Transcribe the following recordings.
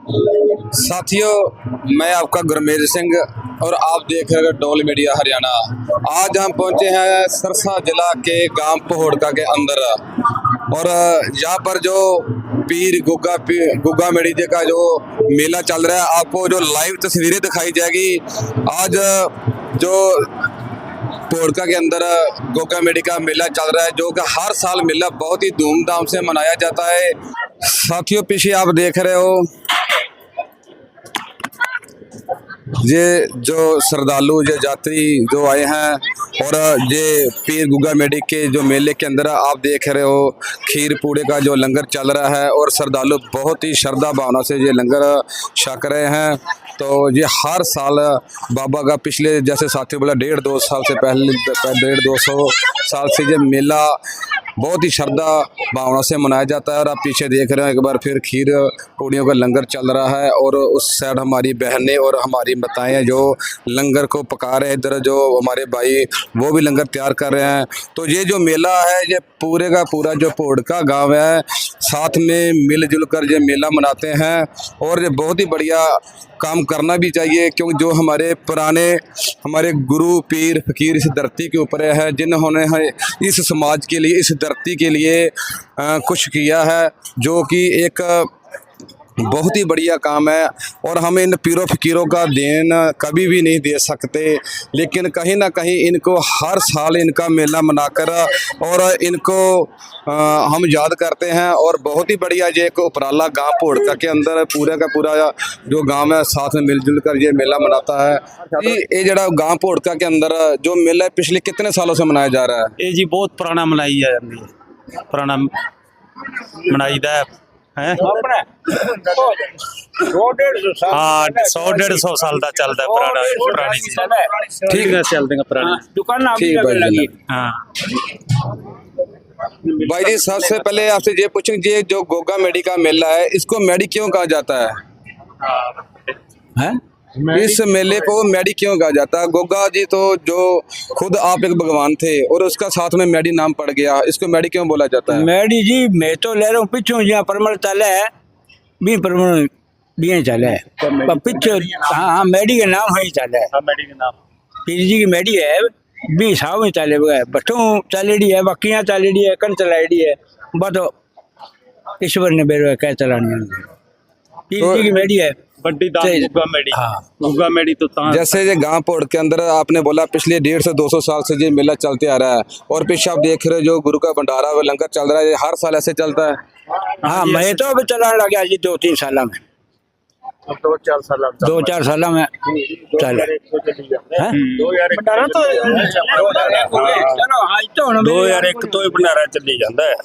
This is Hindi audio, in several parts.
साथियों, मैं आपका गुरमेज सिंह और आप देख रहे हैं डोल मीडिया हरियाणा। आज हम पहुंचे हैं सरसा जिला के गांव पहोड़का के अंदर और यहाँ पर जो गुग्गा मेड़ी जी का जो मेला चल रहा है, आपको जो लाइव तस्वीरें दिखाई जाएगी। आज जो पोड़का के अंदर गुग्गा मेड़ी का मेला चल रहा है, जो कि हर साल मेला बहुत ही धूमधाम से मनाया जाता है। साथियों, पीछे आप देख रहे हो ये जो श्रद्धालु जो यात्री जो आए हैं और ये पीर गुग्गा मेड़ी के जो मेले के अंदर आप देख रहे हो खीर पूड़े का जो लंगर चल रहा है और श्रद्धालु बहुत ही श्रद्धा भावना से ये लंगर छक रहे हैं। तो ये हर साल बाबा का पिछले जैसे साथी बोला 1.5-2 साल से पहले 150-200 साल से ये मेला बहुत ही श्रद्धा भावना से मनाया जाता है। और आप पीछे देख रहे हो एक बार फिर खीर पूड़ियों का लंगर चल रहा है और उस साइड हमारी बहनें और हमारी माताएं जो लंगर को पका रहे हैं, इधर जो हमारे भाई वो भी लंगर तैयार कर रहे हैं। तो ये जो मेला है ये पूरे का पूरा जो पोड़का गांव है साथ में मिलजुल कर ये मेला मनाते हैं और ये बहुत ही बढ़िया काम करना भी चाहिए, क्योंकि जो हमारे गुरु पीर फकीर इस धरती के ऊपर है, जिन्होंने इस समाज के लिए इस धरती के लिए कुछ किया है, जो कि एक बहुत ही बढ़िया काम है। और हम इन पीरों फकीरों का देन कभी भी नहीं दे सकते, लेकिन कहीं ना कहीं इनको हर साल इनका मेला मनाकर और इनको हम याद करते हैं। और बहुत ही बढ़िया ये एक उपराला गांव पोड़का के अंदर पूरा का पूरा जो गांव है साथ में मिलजुल कर ये मेला मनाता है। ये जरा गांव पोड़का के अंदर जो मेला है पिछले कितने सालों से मनाया जा रहा है? ये जी बहुत पुराना मनाई है, पुराना मनाई है 100-150 साल का चलता है पुरानी चीज। ठीक है, चलते हैं पुरानी दुकान लगी। हाँ भाई जी, सबसे पहले आपसे ये पूछेंगे, ये जो गुग्गा मेड़ी का मेला है इसको मेड़ी क्यों कहा जाता है? इस मेले को मेड़ी क्यों कहा जाता है? गुग्गा जी तो जो खुद आप एक भगवान थे और उसका साथ में मेड़ी नाम पड़ गया, इसको मेड़ी क्यों बोला जाता है? मेड़ी जी मैं तो ले रहा हूँ पिछू जहाँ परमल चले है भी परमल भी चले है पिछू। हाँ, मेड़ी के नाम है चले है, मेडी के नाम पीर जी की मेड़ी है भी साव में चले बटू चलेडी है, बकियां चलेडी है, कन चलाईडी है, बतो ईश्वर ने बेरो क्या चलानी है। पीर जी की मेड़ी है बड्डी दाम गुग्गा मेडी। हाँ, गुग्गा मेडी तो जैसे ये गांव पोड़ के अंदर आपने बोला पिछले 150 से 200 साल से ये मेला चलते आ रहा है और पीछे आप देख रहे हो जो गुरु का भंडारा व लंगर चल रहा है, ये हर साल ऐसे चलता है? हाँ, मैं तो अभी चलाने लगा जी 2-3 साल में, 2-4 साल में चले 2001 तो भंडारा चली जाता है।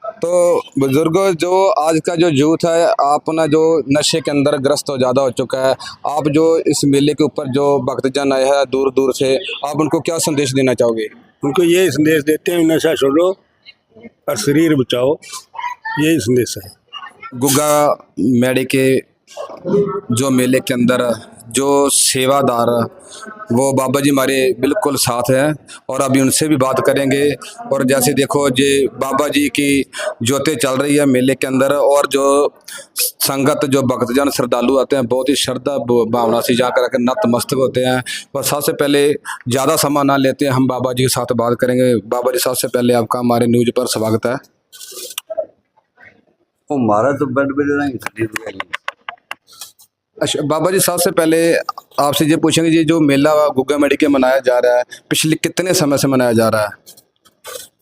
तो बुजुर्गों, जो आज का जो यूथ है अपना जो नशे के अंदर ग्रस्त हो ज़्यादा हो चुका है, आप जो इस मेले के ऊपर जो भक्तजन आए हैं दूर दूर से, आप उनको क्या संदेश देना चाहोगे? उनको ये संदेश देते हैं नशा छोड़ो और शरीर बचाओ, यही संदेश है। गुग्गा मेड़ी के जो मेले के अंदर जो सेवादार वो बाबा जी हमारे बिल्कुल साथ हैं और अभी उनसे भी बात करेंगे। और जैसे देखो ये बाबा जी की ज्योतें चल रही है मेले के अंदर और जो संगत जो भक्तजन श्रद्धालु आते हैं बहुत ही श्रद्धा भावना से जाकर के नतमस्तक होते हैं। और सबसे पहले ज़्यादा समय ना लेते हैं, हम बाबा जी के साथ बात करेंगे। बाबा जी, सबसे पहले आपका हमारे न्यूज पर स्वागत है। हमारा तो बेड पे अच्छा बाबा जी, सबसे पहले आपसे ये पूछेंगे, ये जो मेला गुग्गा मेड़ी के मनाया जा रहा है पिछले कितने समय से मनाया जा रहा है?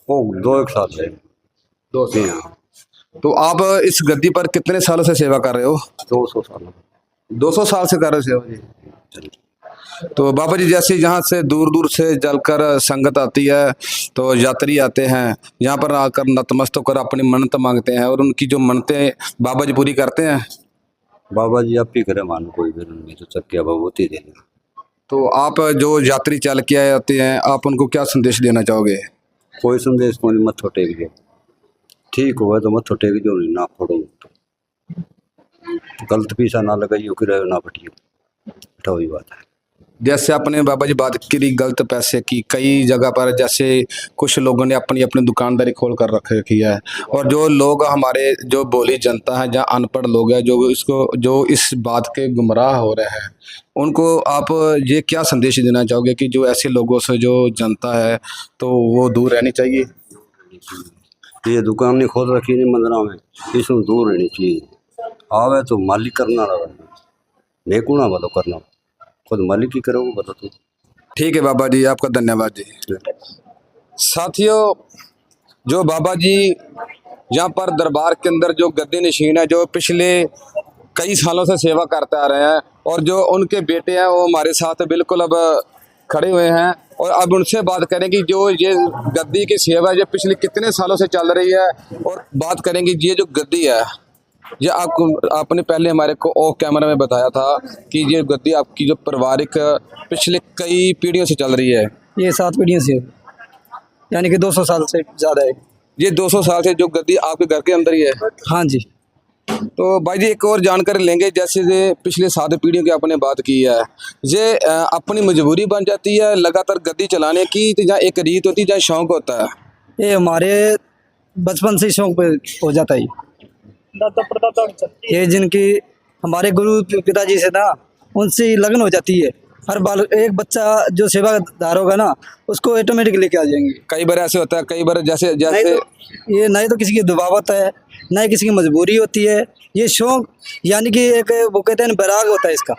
वो 2-1 साल से 2 साल। तो आप इस गद्दी पर कितने सालों से सेवा कर रहे हो? 200 साल 200 साल से कर रहे हो सेवा जी। तो बाबा जी, जैसे यहाँ से दूर दूर से जलकर संगत आती है तो यात्री आते हैं यहाँ पर आकर नतमस्तक होकर अपनी मन्नत मांगते हैं और उनकी जो मन्नतें बाबा जी पूरी करते हैं। बाबा जी आप ही करे मानो, कोई भी नहीं तो चक्किया भगवती दे देना। तो आप जो यात्री चल के आए आते हैं, आप उनको क्या संदेश देना चाहोगे? कोई संदेश को नहीं, मत टेक दो, ठीक हुआ तो मत टेक दो, नहीं ना फोड़ो तो गलत पीछा ना लगाइयो कि रहो ना पटियो, तो वही बात है। जैसे आपने बाबा जी बात करी गलत पैसे की, कई जगह पर जैसे कुछ लोगों ने अपनी अपनी दुकानदारी खोल कर रखी है, और जो लोग हमारे जो बोली जनता है या अनपढ़ लोग हैं जो इस बात के गुमराह हो रहे हैं, उनको आप ये क्या संदेश देना चाहोगे कि जो ऐसे लोगों से जो जनता है तो वो दूर रहनी चाहिए? ये दुकान नहीं खोल रखी नहीं मंदिरों में, इसमें दूर रहनी चाहिए। आवे तो मालिक करना रहा, नहीं कूना बता करना, खुद मालिक ही करोगे बता तुम। ठीक है बाबा जी, आपका धन्यवाद जी। साथियों, जो बाबा जी यहाँ पर दरबार के अंदर जो गद्दी नशीन है, जो पिछले कई सालों से सेवा करते आ रहे हैं, और जो उनके बेटे हैं वो हमारे साथ बिल्कुल अब खड़े हुए हैं, और अब उनसे बात करें कि जो ये गद्दी की सेवा जो पिछले कितने सालों से चल रही है, और बात करेंगे ये जो गद्दी है, ये आपने पहले हमारे को ऑफ कैमरा में बताया था कि ये गद्दी आपकी जो पारिवारिक पिछले कई पीढ़ियों से चल रही है। ये 7 पीढ़ियों से, यानी कि 200 साल से ज़्यादा है। ये 200 साल से जो गद्दी आपके घर के अंदर ही है? हाँ जी। तो भाई जी एक और जानकारी लेंगे, जैसे ये पिछले 7 पीढ़ियों की आपने बात की है, ये अपनी मजबूरी बन जाती है लगातार गद्दी चलाने की, तो जहाँ एक रीत होती है जहाँ शौक होता है? ये हमारे बचपन से शौक पे हो जाता है। ये जिनकी हमारे गुरु पिताजी से ना, उनसे लगन हो जाती है। हर बाल एक बच्चा जो सेवादार होगा ना, उसको ऑटोमेटिक लेके आ जाएंगे। कई बार ऐसे होता है, कई बार जैसे नहीं तो किसी की दबावत है, ना ही किसी की मजबूरी होती है। ये शौक यानी कि एक वो कहते हैं बैराग होता है इसका।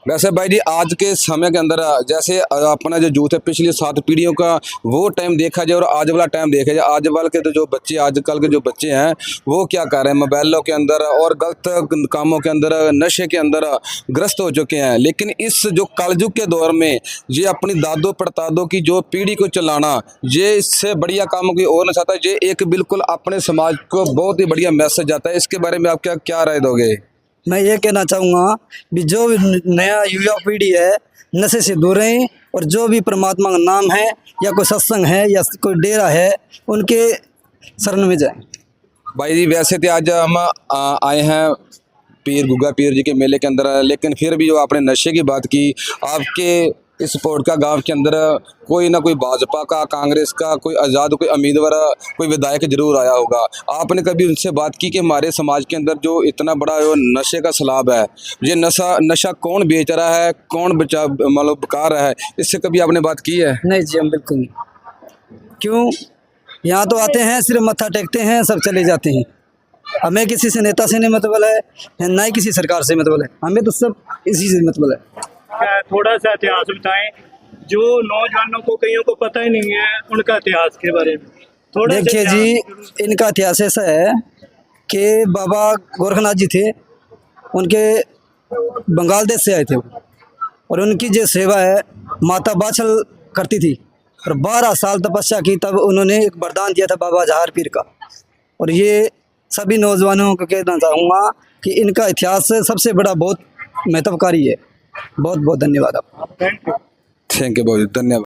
वैसे भाई जी आज के समय के अंदर जैसे अपना जो यूथ है पिछली 7 पीढ़ियों का वो टाइम देखा जाए और आज वाला टाइम देखा जाए, आज वाले के तो जो बच्चे आजकल के जो बच्चे हैं वो क्या कर रहे हैं, मोबाइलों के अंदर और गलत कामों के अंदर, नशे के अंदर ग्रस्त हो चुके हैं। लेकिन इस जो कलयुग के दौर में ये अपनी दादों परदादों की जो पीढ़ी को चलाना, ये इससे बढ़िया काम कोई और नहीं चाहता। ये एक बिल्कुल अपने समाज को बहुत ही बढ़िया मैसेज आता है। इसके बारे में आप क्या राय दोगे? मैं ये कहना चाहूँगा कि जो नया युवा पीढ़ी है नशे से दूर रहें, और जो भी परमात्मा का नाम है या कोई सत्संग है या कोई डेरा है उनके शरण में जाएं। भाई जी वैसे तो आज हम आए हैं पीर गुग्गा पीर जी के मेले के अंदर, लेकिन फिर भी जो आपने नशे की बात की, आपके इस पोड़का गांव के अंदर कोई ना कोई भाजपा का, कांग्रेस का, कोई आज़ाद, कोई उम्मीदवार, कोई विधायक जरूर आया होगा। आपने कभी उनसे बात की कि हमारे समाज के अंदर जो इतना बड़ा जो नशे का सैलाब है, ये नशा कौन बेच रहा है, कौन मतलब बका रहा है, इससे कभी आपने बात की है? नहीं जी, हम बिल्कुल नहीं। क्यों? यहाँ तो आते हैं, सिर्फ मत्था टेकते हैं, सब चले जाते हैं। हमें किसी से नेता से नहीं मतलब है, ना ही किसी सरकार से मतलब है, हमें तो सब इसी से मतलब है। थोड़ा सा इतिहास बताएं, जो नौजवानों को कईयों को पता ही नहीं है उनका इतिहास के बारे में थोड़ा। देखिए जी, इनका इतिहास ऐसा है कि बाबा गोरखनाथ जी थे, उनके बंगाल देश से आए थे, और उनकी जो सेवा है माता बाछल करती थी, और 12 साल तपस्या की, तब उन्होंने एक वरदान दिया था बाबा जहार पीर का। और ये सभी नौजवानों को कहना चाहूँगा कि इनका इतिहास सबसे बड़ा बहुत महत्वकारी है। बहुत बहुत धन्यवाद आपका। Thank you. थैंक यू बहुत धन्यवाद।